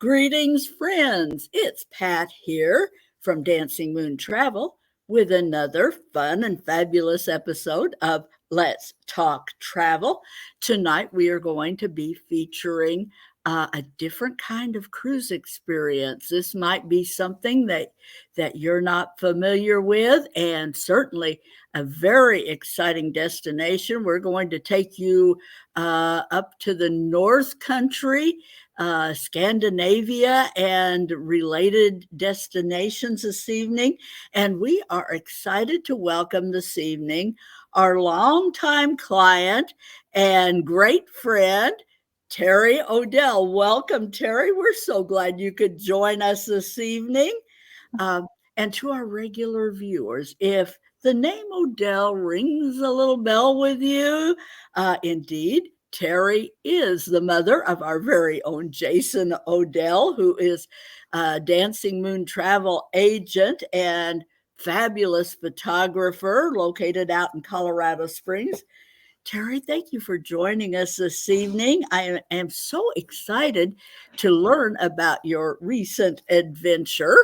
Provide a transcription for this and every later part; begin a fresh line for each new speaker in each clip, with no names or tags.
Greetings, friends. It's Pat here from Dancing Moon Travel with another fun and fabulous episode of Let's Talk Travel. Tonight, we are going to be featuring a different kind of cruise experience. This might be something that you're not familiar with, and certainly a very exciting destination. We're going to take you up to the North Country, Scandinavia, and related destinations this evening. And we are excited to welcome this evening our longtime client and great friend, Terry Odell. Welcome, Terry. We're so glad you could join us this evening. And to our regular viewers, if the name Odell rings a little bell with you, indeed, Terry is the mother of our very own Jason Odell, who is a Dancing Moon travel agent and fabulous photographer located out in Colorado Springs. Terry, thank you for joining us this evening. I am so excited to learn about your recent adventure.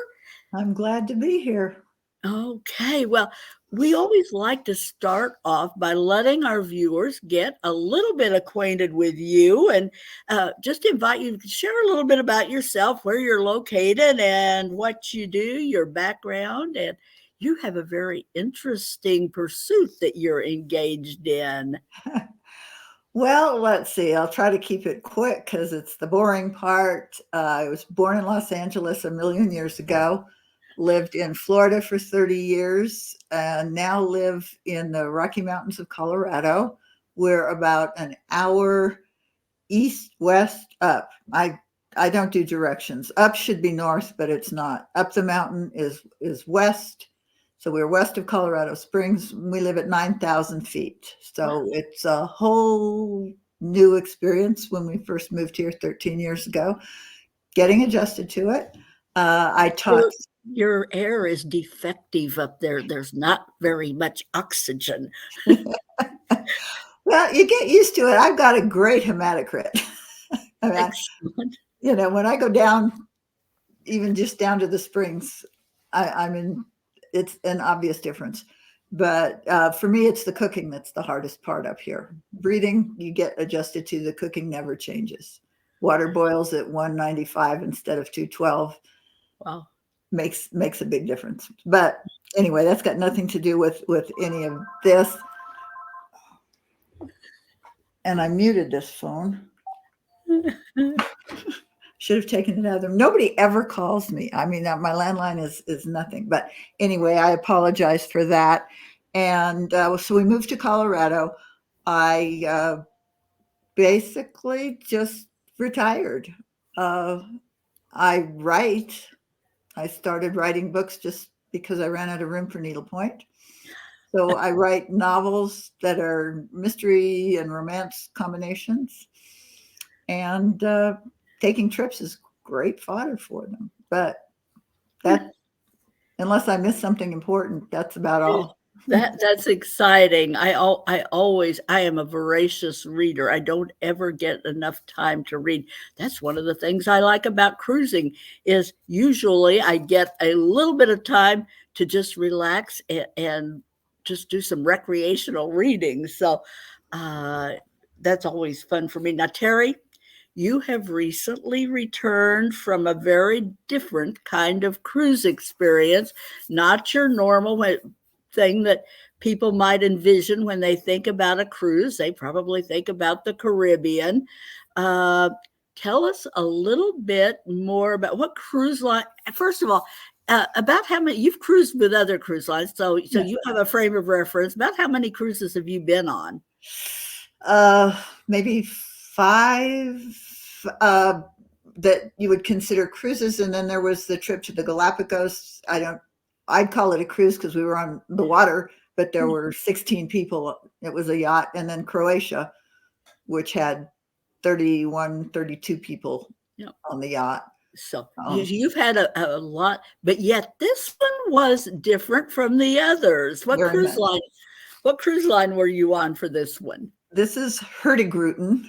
I'm glad to be here.
Okay, well, we always like to start off by letting our viewers get a little bit acquainted with you and just invite you to share a little bit about yourself, where you're located and what you do, your background. And you have a very interesting pursuit that you're engaged in.
Well, let's see. I'll try to keep it quick because it's the boring part. I was born in Los Angeles a million years ago, lived in Florida for 30 years, and now live in the Rocky Mountains of Colorado. We're about an hour east, west, up. I don't do directions. Up should be north, but it's not. Up the mountain is west. So we're west of Colorado Springs. We live at 9,000 feet. So it's a whole new experience when we first moved here 13 years ago, getting adjusted to it. I taught.
Your air is defective up there. There's not very much oxygen.
Well, you get used to it. I've got a great hematocrit.
Excellent.
When I go down, even just down to the springs, I'm in. It's an obvious difference. But for me, it's the cooking that's the hardest part up here. Breathing, you get adjusted to. The cooking never changes. Water boils at 195 instead of 212.
Wow.
Makes a big difference. But anyway, that's got nothing to do with any of this. And I muted this phone. Should have taken it out of there. Nobody ever calls me. I mean, my landline is nothing. But anyway, I apologize for that. And so we moved to Colorado. I basically just retired. I write. I started writing books just because I ran out of room for needlepoint. So I write novels that are mystery and romance combinations. And taking trips is great fodder for them, but that, unless I miss something important, that's about all.
That's exciting. I am a voracious reader. I don't ever get enough time to read. That's one of the things I like about cruising is usually I get a little bit of time to just relax and just do some recreational reading. So that's always fun for me. Now, Terry, you have recently returned from a very different kind of cruise experience, not your normal thing that people might envision when they think about a cruise. They probably think about the Caribbean. Tell us a little bit more about what cruise line, first of all, about how many, you've cruised with other cruise lines, so you have a frame of reference. About how many cruises have you been on?
Maybe 5 that you would consider cruises. And then there was the trip to the Galapagos. I'd call it a cruise because we were on the water, but there were 16 people. It was a yacht. And then Croatia, which had 31, 32 people on the yacht.
So you've had a lot, but yet this one was different from the others. What cruise line were you on for this one?
This is Hurtigruten,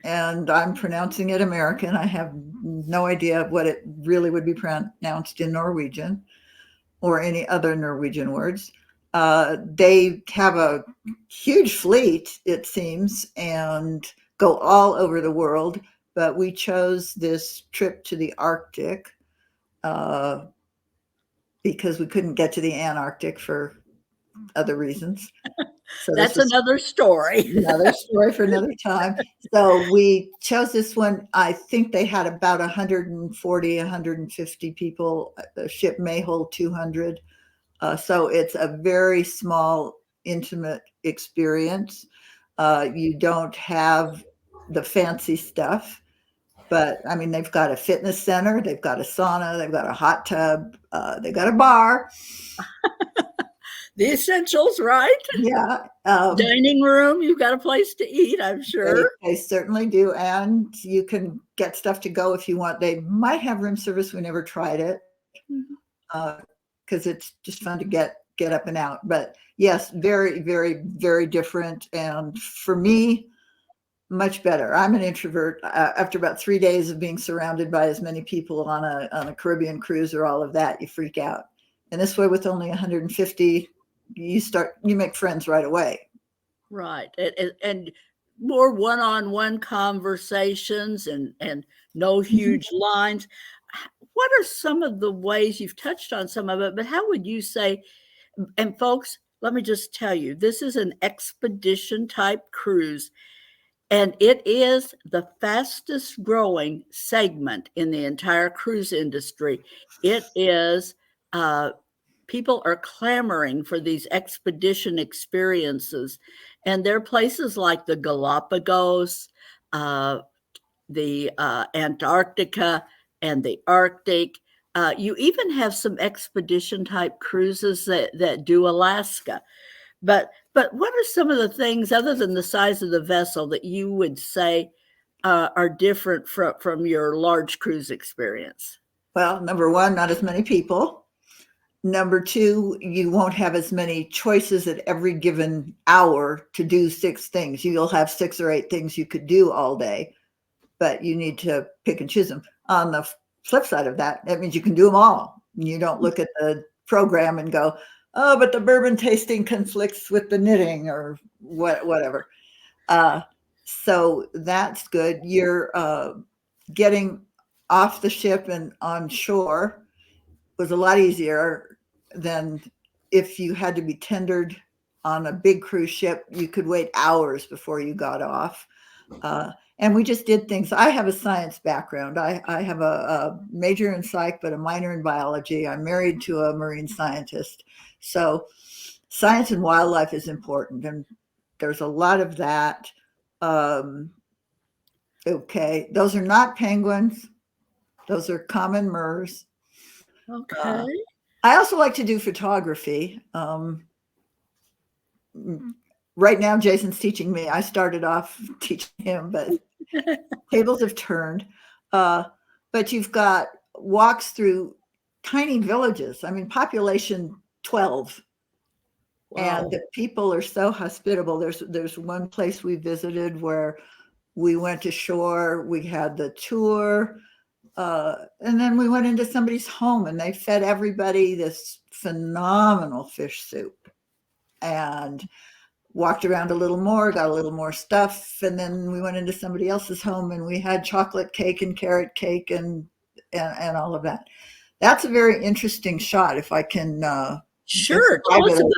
and I'm pronouncing it American. I have no idea what it really would be pronounced in Norwegian or any other Norwegian words. They have a huge fleet, it seems, and go all over the world. But we chose this trip to the Arctic uh, because we couldn't get to the Antarctic for other reasons. So this
That's
was
another story.
another story for another time. So we chose this one. I think they had about 140, 150 people. The ship may hold 200. So it's a very small, intimate experience. You don't have the fancy stuff, but I mean, they've got a fitness center, they've got a sauna, they've got a hot tub, they've got a bar.
The essentials, right?
Yeah.
Dining room, you've got a place to eat, I'm sure.
They certainly do. And you can get stuff to go if you want. They might have room service. We never tried it
Mhm.
because it's just fun to get up and out. But yes, very, very, very different. And for me, much better. I'm an introvert. After about 3 days of being surrounded by as many people on a Caribbean cruise or all of that, you freak out. And this way, with only 150, you make friends right away.
Right. And more one-on-one conversations and no
Mhm.
huge lines. What are some of the ways you've touched on some of it, but how would you say, and folks, let me just tell you, this is an expedition type cruise, and it is the fastest growing segment in the entire cruise industry. It is people are clamoring for these expedition experiences. And there are places like the Galapagos, uh, the Antarctica, and the Arctic. You even have some expedition type cruises that do Alaska. But what are some of the things other than the size of the vessel that you would say are different from your large cruise experience?
Well, number one, not as many people. Number two, you won't have as many choices at every given hour to do six things. You'll have six or eight things you could do all day, but you need to pick and choose them. On the flip side of that, that means you can do them all. You don't look at the program and go, oh, but the bourbon tasting conflicts with the knitting or whatever. Uh, so that's good. You're getting off the ship and on shore was a lot easier than if you had to be tendered on a big cruise ship. You could wait hours before you got off. And we just did things. I have a science background. I have a major in psych, but a minor in biology. I'm married to a marine scientist. So science and wildlife is important. And there's a lot of that. Um, okay. Those are not penguins. Those are common murres.
Okay.
Uh, I also like to do photography. Right now, Jason's teaching me. I started off teaching him, but tables have turned. Uh, but you've got walks through tiny villages. I mean, population 12, and
Wow.
the people are so hospitable. There's one place we visited where we went ashore. We had the tour. And then we went into somebody's home and they fed everybody this phenomenal fish soup and walked around a little more, got a little more stuff. And then we went into somebody else's home and we had chocolate cake and carrot cake and all of that. That's a very interesting shot. If I can
Sure.
describe
Tell us
it
about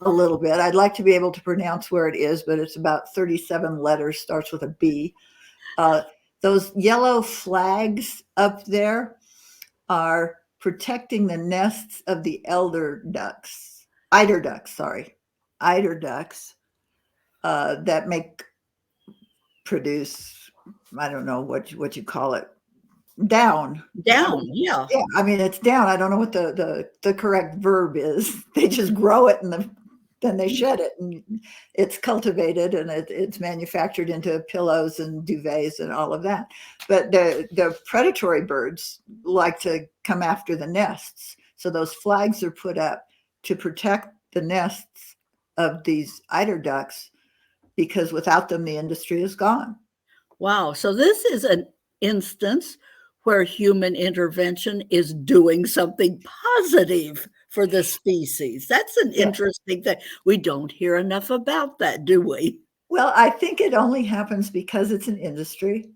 a little bit, I'd like to be able to pronounce where it is, but it's about 37 letters, starts with a B. Uh, those yellow flags up there are protecting the nests of the eider ducks, sorry, eider ducks that produce, I don't know what you call it, down. I
down.
mean,
Yeah.
yeah, I mean it's down. I don't know what the correct verb is. They just grow it and then they shed it and it's cultivated and it's manufactured into pillows and duvets and all of that. But the predatory birds like to come after the nests. So those flags are put up to protect the nests of these eider ducks because without them the industry is gone.
Wow. So this is an instance where human intervention is doing something positive for the species. That's an
Yeah.
interesting thing. We don't hear enough about that, do we?
Well, I think it only happens because it's an industry,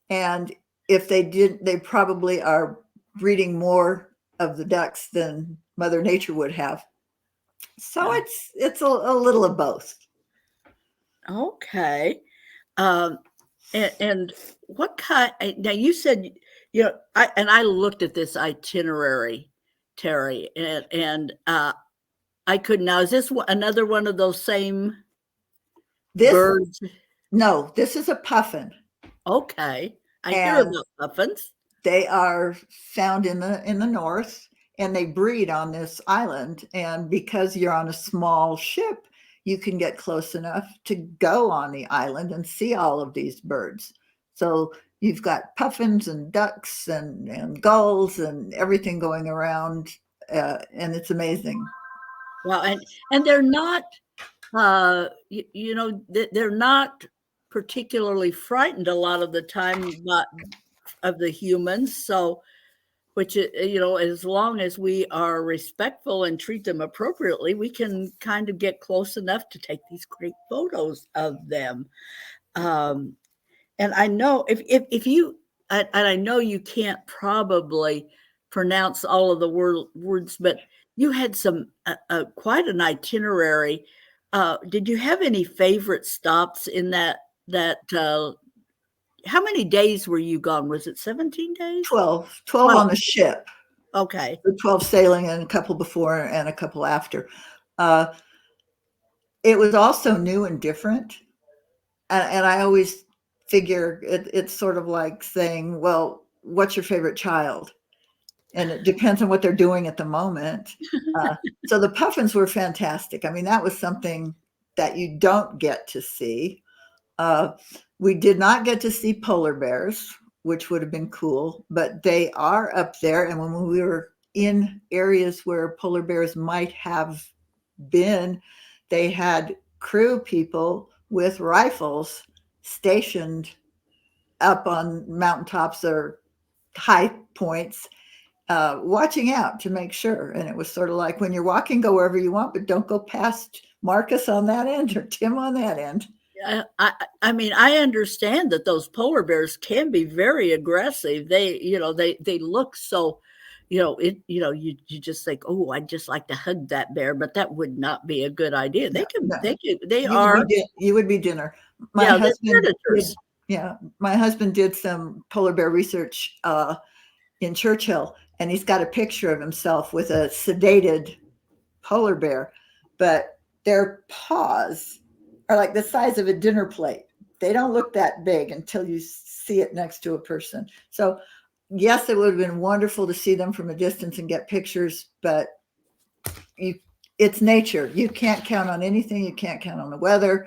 and if they did, they probably are breeding more of the ducks than Mother Nature would have. So
Yeah.
it's a little of both.
Okay. Um, and what kind now you said, I looked at this itinerary, Terry, I could now is this another one of those same
This
birds?
no, this is a puffin,
Okay. I hear
and
about puffins.
they are found in the north, and they breed on this island. And because you're on a small ship, you can get close enough to go on the island and see all of these birds. So you've got puffins and ducks and gulls and everything going around, and it's amazing.
Wow, and they're not, they're not particularly frightened a lot of the time, but of the humans. So, which as long as we are respectful and treat them appropriately, we can kind of get close enough to take these great photos of them. Um, and I know if you and I know you can't probably pronounce all of the words, but you had some quite an itinerary. Did you have any favorite stops in that? How many days were you gone? Was it 17 days?
12
Well,
on the ship,
okay.
the 12 sailing and a couple before and a couple after. Uh, it was also new and different. And I always figure it's sort of like saying, well, what's your favorite child? And it depends on what they're doing at the moment. Uh, so the puffins were fantastic. I mean, that was something that you don't get to see. Uh, we did not get to see polar bears, which would have been cool, but they are up there. And when we were in areas where polar bears might have been, they had crew people with rifles stationed up on mountaintops or high points, watching out to make sure. And it was sort of like when you're walking, go wherever you want, but don't go past Marcus on that end or Tim on that end.
I mean, I understand that those polar bears can be very aggressive. They look so, you just think, oh, I'd just like to hug that bear, but that would not be a good idea.
No, no,
They are,
you would be dinner. My
yeah, they're
husband did,
predators.
yeah, my husband did some polar bear research in Churchill, and he's got a picture of himself with a sedated polar bear, but their paws are like the size of a dinner plate. They don't look that big until you see it next to a person. So, yes, it would have been wonderful to see them from a distance and get pictures, but you, it's nature. You can't count on anything. You can't count on the weather,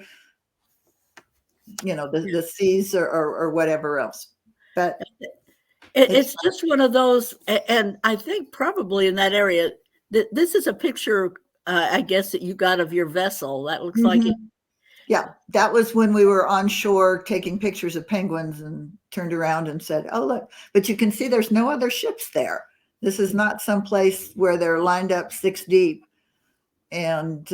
the seas or whatever else. But it's
It's just one of those, and I think probably in that area, this is a picture, I guess, that you got of your vessel. That looks like it.
Mhm. Yeah, that was when we were on shore taking pictures of penguins and turned around and said, "Oh, look." But you can see there's no other ships there. This is not some place where they're lined up 6 deep and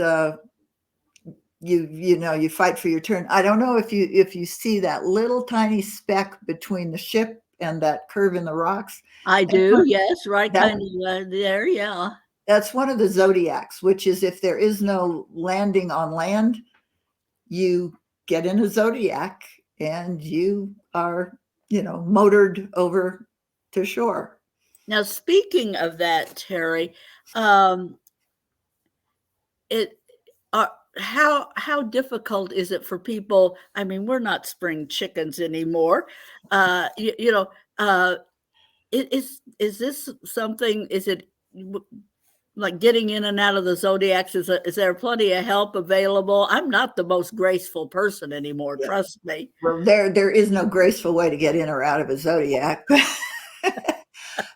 you fight for your turn. I don't know if you see that little tiny speck between the ship and that curve in the rocks.
I
That's
do,
one,
yes, right,
that,
kind of there, yeah.
that's one of the zodiacs, which is if there is no landing on land, you get in a zodiac and you are, motored over to shore.
Now, speaking of that, Terry, um, it how difficult is it for people? I mean, we're not spring chickens anymore. You know, is this something? Is it like getting in and out of the zodiacs? Is there plenty of help available? I'm not the most graceful person anymore.
Yeah.
Trust me.
Well, there is no graceful way to get in or out of a zodiac.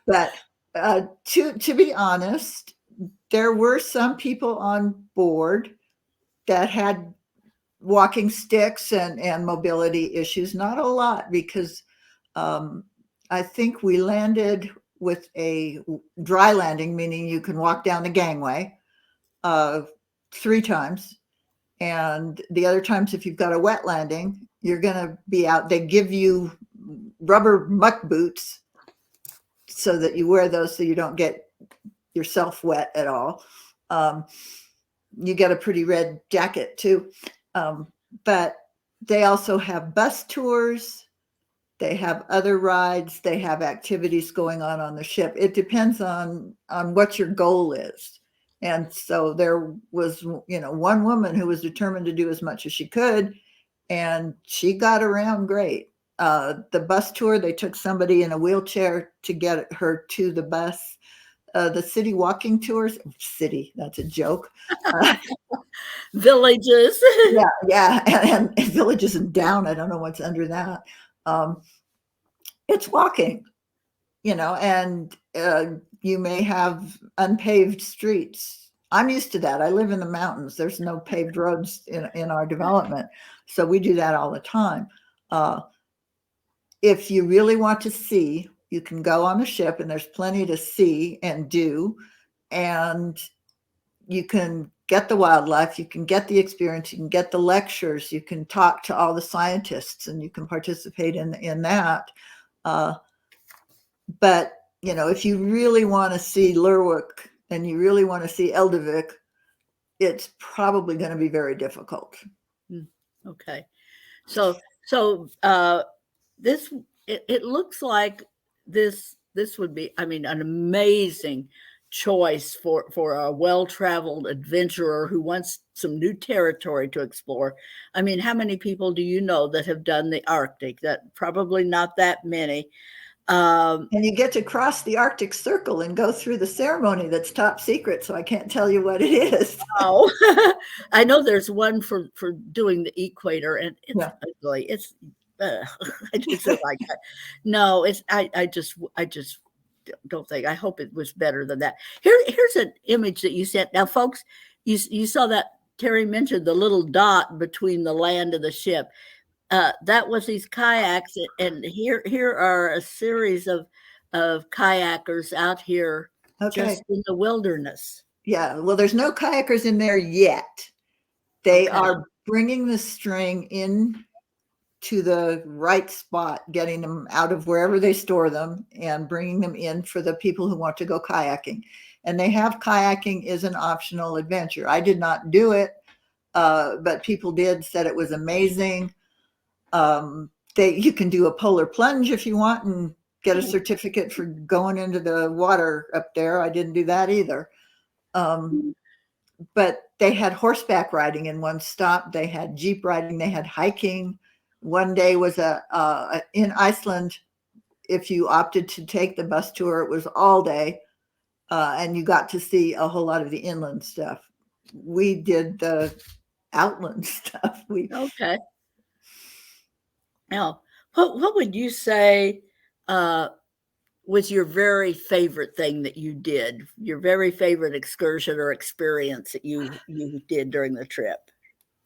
But to be honest, there were some people on board that had walking sticks and mobility issues. Not a lot, because I think we landed with a dry landing, meaning you can walk down the gangway 3 times. And the other times, if you've got a wet landing, you're going to be out. They give you rubber muck boots so that you wear those so you don't get yourself wet at all. You get a pretty red jacket too. But they also have bus tours. They have other rides. They have activities going on the ship. It depends on what your goal is. And so there was, one woman who was determined to do as much as she could, and she got around great. The bus tour, they took somebody in a wheelchair to get her to the bus. The city walking tours, that's a joke.
Villages.
Yeah, and villages and down. I don't know what's under that. It's walking, and you may have unpaved streets. I'm used to that. I live in the mountains. There's no paved roads in our development. So we do that all the time. If you really want to see, you can go on the ship, and there's plenty to see and do. And you can get the wildlife, you can get the experience, you can get the lectures, you can talk to all the scientists, and you can participate in that. But, if you really want to see Lerwick and you really want to see Eldavik, it's probably going to be very difficult.
Okay. So this, it looks like this would be, an amazing choice for a well-traveled adventurer who wants some new territory to explore. How many people do you know that have done the Arctic? That probably not that many.
And you get to cross the Arctic Circle and go through the ceremony that's top secret, so I can't tell you what it is.
Oh, I know there's one for doing the equator, and it's ugly. It's I just don't like that. No, it's I just don't think. I hope it was better than that. Here's an image that you sent. Now, folks, you saw that Terry mentioned the little dot between the land and the ship. That was these kayaks, and here are a series of kayakers out here just in the wilderness.
Yeah, well, there's no kayakers in there yet. They are bringing the string in to the right spot, getting them out of wherever they store them and bringing them in for the people who want to go kayaking. And they have kayaking is an optional adventure. I did not do it, but people did, said it was amazing. You can do a polar plunge if you want and get a certificate for going into the water up there. I didn't do that either. But they had horseback riding in one stop. They had jeep riding. They had hiking. One day was in Iceland. If you opted to take the bus tour, it was all day, and you got to see a whole lot of the inland stuff. We did the outland stuff.
Okay. Now, what would you say was your very favorite thing that you did? Your very favorite excursion or experience that you did during the trip?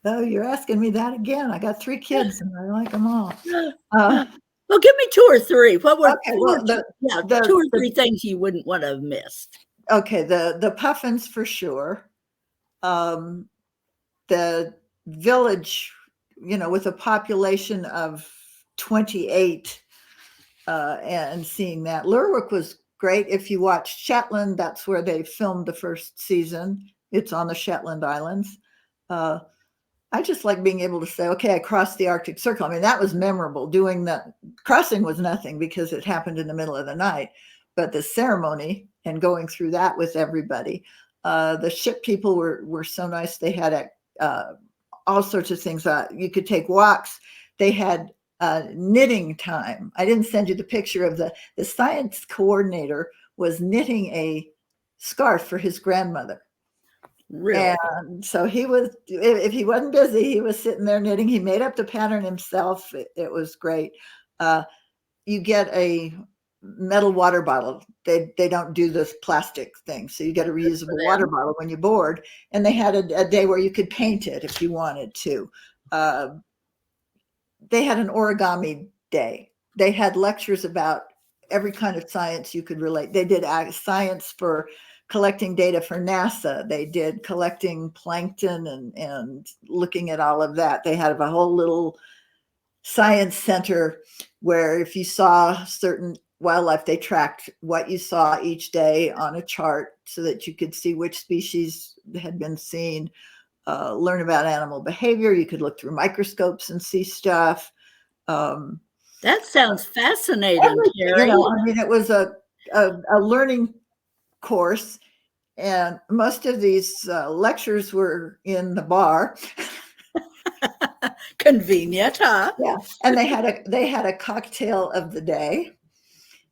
Oh, you're asking me that again. I got 3 kids and I like them all.
Well, give me 2 or 3. What were 2 or 3 things you wouldn't want to have missed?
Okay, the puffins for sure. The village, with a population of 28, and seeing that. Lerwick was great. If you watch Shetland, that's where they filmed the first season. It's on the Shetland Islands. I just like being able to say, okay, I crossed the Arctic Circle. That was memorable. Doing that crossing was nothing because it happened in the middle of the night, but the ceremony and going through that with everybody, the ship people were so nice. They had all sorts of things. You could take walks. They had knitting time. I didn't send you the picture of the science coordinator was knitting a scarf for his grandmother.
Really?
And so he was, if he wasn't busy, he was sitting there knitting. He made up the pattern himself. It was great. You get a metal water bottle. They don't do this plastic thing. So you get a reusable water bottle when you board. And they had a day where you could paint it if you wanted to. uh, they had an origami day. They had lectures about every kind of science you could relate. They did science for collecting data for NASA. They did collecting plankton and looking at all of that. They had a whole little science center where if you saw certain wildlife, they tracked what you saw each day on a chart so that you could see which species had been seen, learn about animal behavior. You could look through microscopes and see stuff.
That sounds fascinating,
Everything,
Terry.
I mean, it was a learning course, and most of these lectures were in the bar.
Convenient, huh?
Yeah, and they had a cocktail of the day.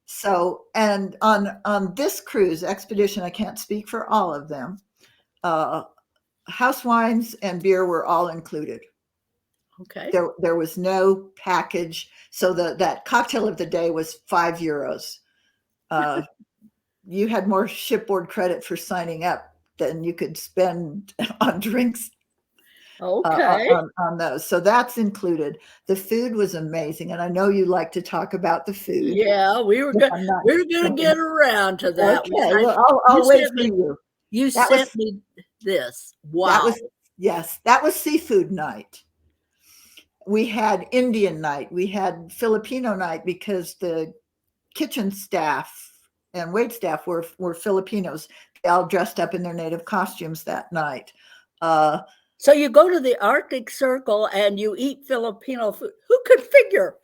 So, and on this cruise expedition, I can't speak for all of them. House wines and beer were all included.
Okay.
There was no package. So that cocktail of the day was €5. You had more shipboard credit for signing up than you could spend on drinks
Okay.
on those. So that's included. The food was amazing, and I know you like to talk about the food.
Yeah,
If I'm not
we were gonna get around to that.
okay.
I,
Well,
you
I'll wait
sent
for
me
you.
you
That was
sent me this.
that
Wow.
was yes, that was seafood night. We had Indian night. We had Filipino night because the kitchen staff and wait staff were Filipinos. They all dressed up in their native costumes that night. Uh,
So you go to the Arctic Circle and you eat Filipino food. Who could figure?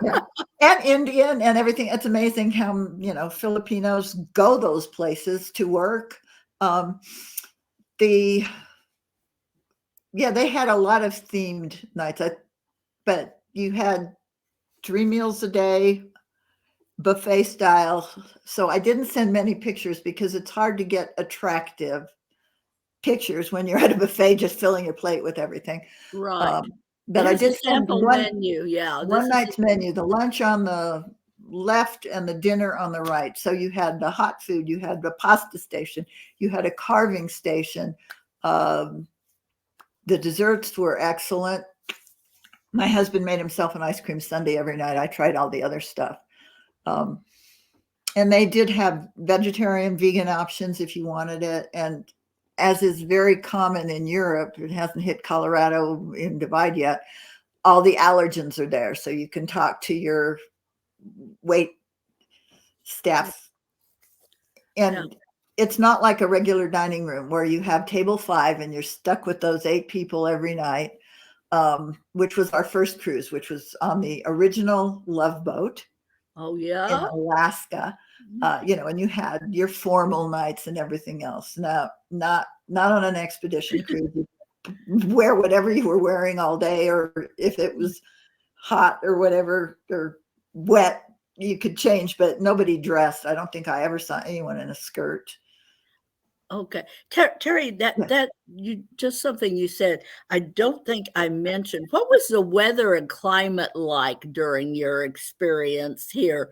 yeah, and Indian and everything. It's amazing how Filipinos go those places to work. Um, the They had a lot of themed nights. But you had 3 meals a day, buffet style. So I didn't send many pictures because it's hard to get attractive pictures when you're at a buffet just filling your plate with everything.
Right.
Um, but I
Here's a
did send
sample menu. Yeah,
one
this is
night's menu, the lunch on the left and the dinner on the right. So you had the hot food, you had the pasta station, you had a carving station. Um, the desserts were excellent. My husband made himself an ice cream sundae every night. I tried all the other stuff. Um, and they did have vegetarian, vegan options if you wanted it. And as is very common in Europe, it hasn't hit Colorado in Divide yet, all the allergens are there. So you can talk to your wait staff.
yeah.
And it's not like a regular dining room where you have table 5 and you're stuck with those 8 people every night. Which was our first cruise, which was on the original Love Boat
Oh
in
yeah.
Alaska. And you had your formal nights and everything else. No, not on an expedition cruise. You wear whatever you were wearing all day, or if it was hot or whatever or wet, you could change, but nobody dressed. I don't think I ever saw anyone in a skirt.
Okay. Terry,
Yeah.
that you just something you said, I don't think I mentioned. What was the weather and climate like during your experience here?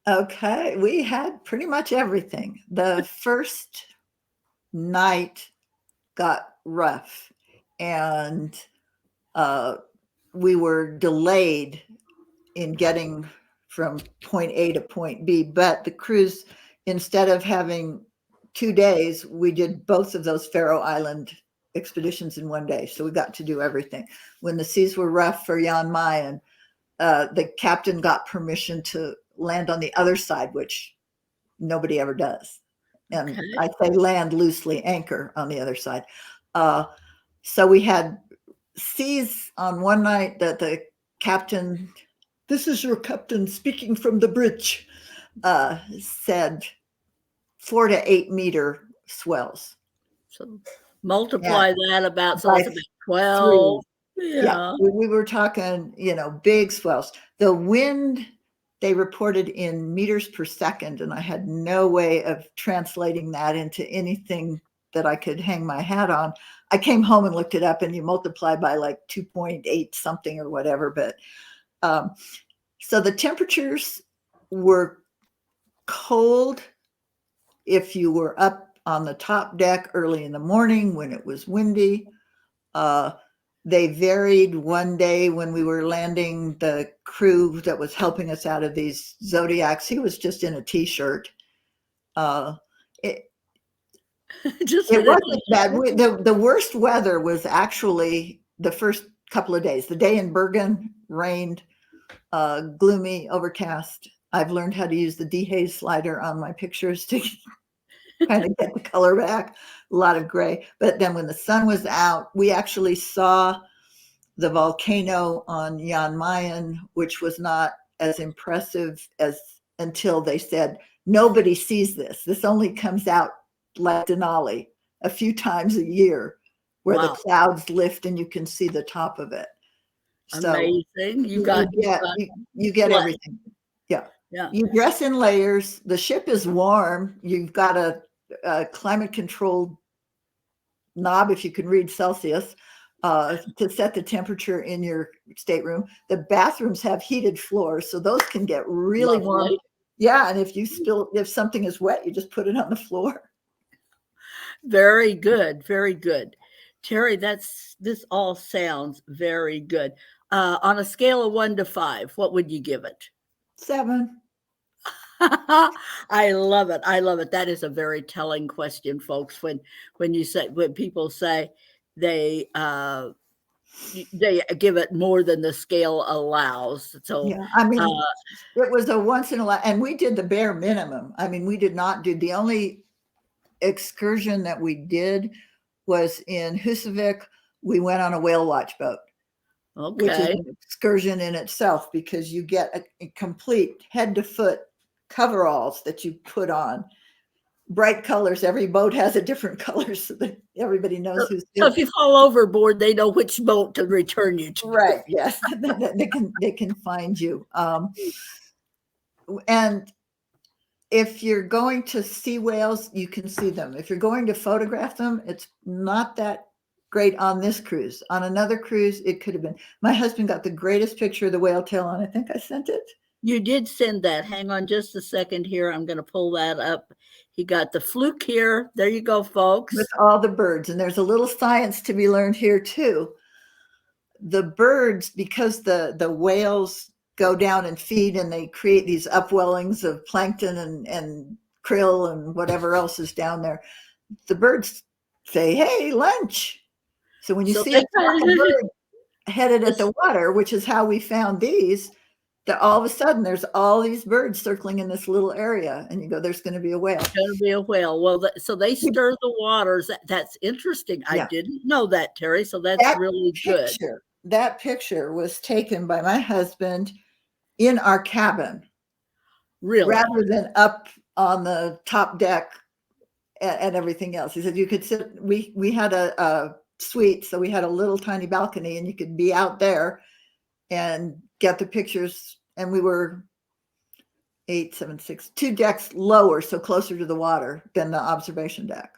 Okay, we had pretty much everything. The first night got rough, and we were delayed in getting from point A to point B. But the cruise, instead of having 2 days, we did both of those Faroe Island expeditions in 1 day. So we got to do everything. When the seas were rough for Jan Mayen, the captain got permission to land on the other side, which nobody ever does. And
Okay.
I say land loosely, anchor on the other side. So we had seas on one night that the captain, this is your captain speaking from the bridge, said 4 to 8 meter swells.
So
And
multiply that about, so
by
it's about
3,
12.
yeah,
Yeah.
we were talking, big swells. The wind they reported in meters per second, and I had no way of translating that into anything that I could hang my hat on. I came home and looked it up, and you multiply by like 2.8 something or whatever. But so the temperatures were cold if you were up on the top deck early in the morning when it was windy. They varied one day when we were landing the crew that was helping us out of these Zodiacs. He was just in a t-shirt. It,
Just
it
in a
wasn't bad.
t-shirt.
The worst weather was actually the first couple of days. The day in Bergen rained, gloomy, overcast. I've learned how to use the dehaze slider on my pictures to kind of get the color back. A lot of gray. But then when the sun was out, we actually saw the volcano on Jan Mayen, which was not as impressive as until they said, nobody sees this. This only comes out like Denali a few times a year, where the
Wow.
clouds lift and you can see the top of it. So
Amazing. You
you,
got,
you get you get
what?
everything. Yeah.
Yeah.
You dress in layers. The ship is warm. You've got a climate controlled knob, if you can read Celsius, to set the temperature in your stateroom. The bathrooms have heated floors, so those can get really warm.
Lovely.
Yeah, and if something is wet, you just put it on the floor.
Very good. Very good. Terry, this all sounds very good. On a scale of 1 to 5, what would you give it?
7.
I love it. I love it. That is a very telling question, folks. When people say they they give it more than the scale allows. So
Yeah, I
uh,
mean, it was a once in a while, and we did the bare minimum. I mean, we did not do the only excursion that we did was in Husavik. We went on a whale watch boat, which is
okay.
an excursion in itself because you get a complete head to foot coveralls that you put on. Bright colors. Every boat has a different color so that everybody knows who's
So
who.
if you fall overboard, they know which boat to return you to.
Right. Yes. they can find you. And if you're going to see whales, you can see them. If you're going to photograph them, it's not that great on this cruise. On another cruise, it could have been. My husband got the greatest picture of the whale tail, and I think I sent it.
You did send that. Hang on just a second here. I'm going to pull that up. He got the fluke here. There you go,
With
folks.
all the birds. And there's a little science to be learned here, too. The birds, because the whales go down and feed and they create these upwellings of plankton and krill and whatever else is down there, the birds say, hey, lunch. So when you
So
see a
they
flock of birds headed at the water, which is how we found these, that all of a sudden there's all these birds circling in this little area, and you go, there's going to be a whale.
going to be a whale. Well, so they stir the waters. That's interesting. I
Yeah.
didn't know that, Terry. So that's really good.
That picture was taken by my husband in our cabin,
Really?
rather than up on the top deck and everything else. He said you could sit. We had a suite, so we had a little tiny balcony, and you could be out there and get the pictures. And we were 8, 7, 6, 2 decks lower, so closer to the water than the observation deck.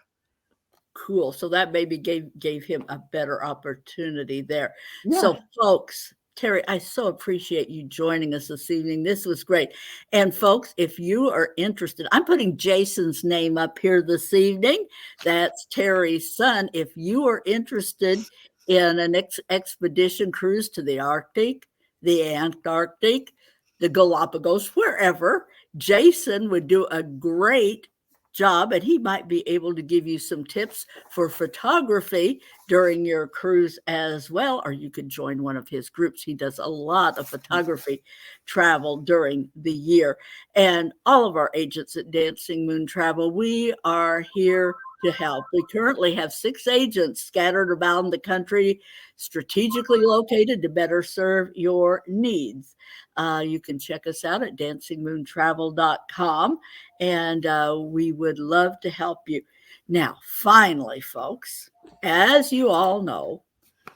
Cool. So that maybe gave him a better opportunity there.
Yeah.
So, folks, Terry, I so appreciate you joining us this evening. This was great. And folks, if you are interested, I'm putting Jason's name up here this evening. That's Terry's son. If you are interested in an expedition cruise to the Arctic, the Antarctic, the Galapagos, wherever, Jason would do a great job, and he might be able to give you some tips for photography during your cruise as well, or you could join one of his groups. He does a lot of photography travel during the year. And all of our agents at Dancing Moon Travel, we are here to help. We currently have 6 agents scattered around the country, strategically located to better serve your needs. You can check us out at dancingmoontravel.com, and we would love to help you. Now, finally, folks, as you all know,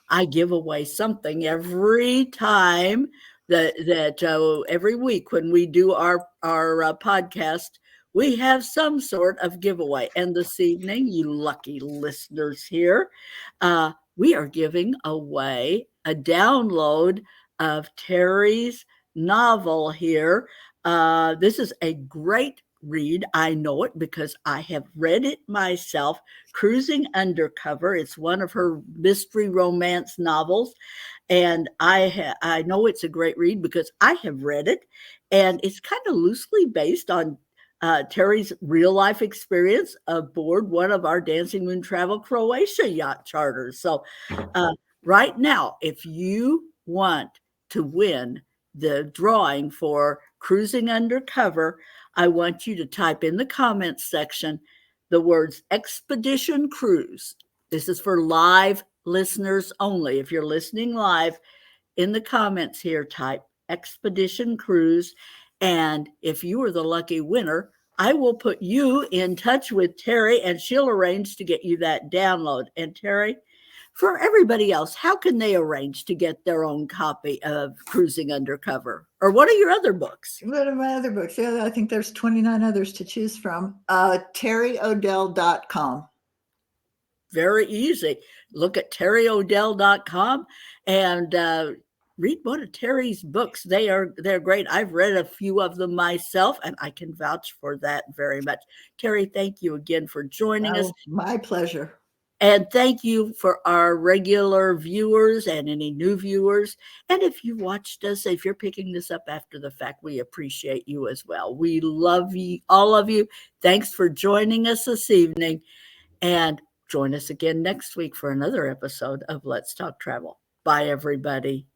I give away something every time that every week when we do our podcast, we have some sort of giveaway. And this evening, you lucky listeners here, we are giving away a download of Terry's novel here. This is a great read. I know it because I have read it myself. Cruising Undercover. It's one of her mystery romance novels, and I know it's a great read because I have read it, and it's kind of loosely based on Terry's real life experience aboard one of our Dancing Moon Travel Croatia yacht charters. So, right now, if you want to win the drawing for Cruising Undercover, I want you to type in the comments section the words Expedition Cruise. This is for live listeners only. If you're listening live, in the comments here, type Expedition Cruise. And if you are the lucky winner, I will put you in touch with Terry and she'll arrange to get you that download. And Terry, for everybody else, how can they arrange to get their own copy of Cruising Undercover? Or what are your other books?
What are my other books? Yeah, I think there's 29 others to choose from. TerryOdell.com.
Very easy. Look at terryodell.com and read one of Terry's books. They're great. I've read a few of them myself, and I can vouch for that very much. Terry, thank you again for joining us.
My pleasure.
And thank you for our regular viewers and any new viewers. And if you watched us, if you're picking this up after the fact, we appreciate you as well. We love you, all of you. Thanks for joining us this evening. And join us again next week for another episode of Let's Talk Travel. Bye, everybody.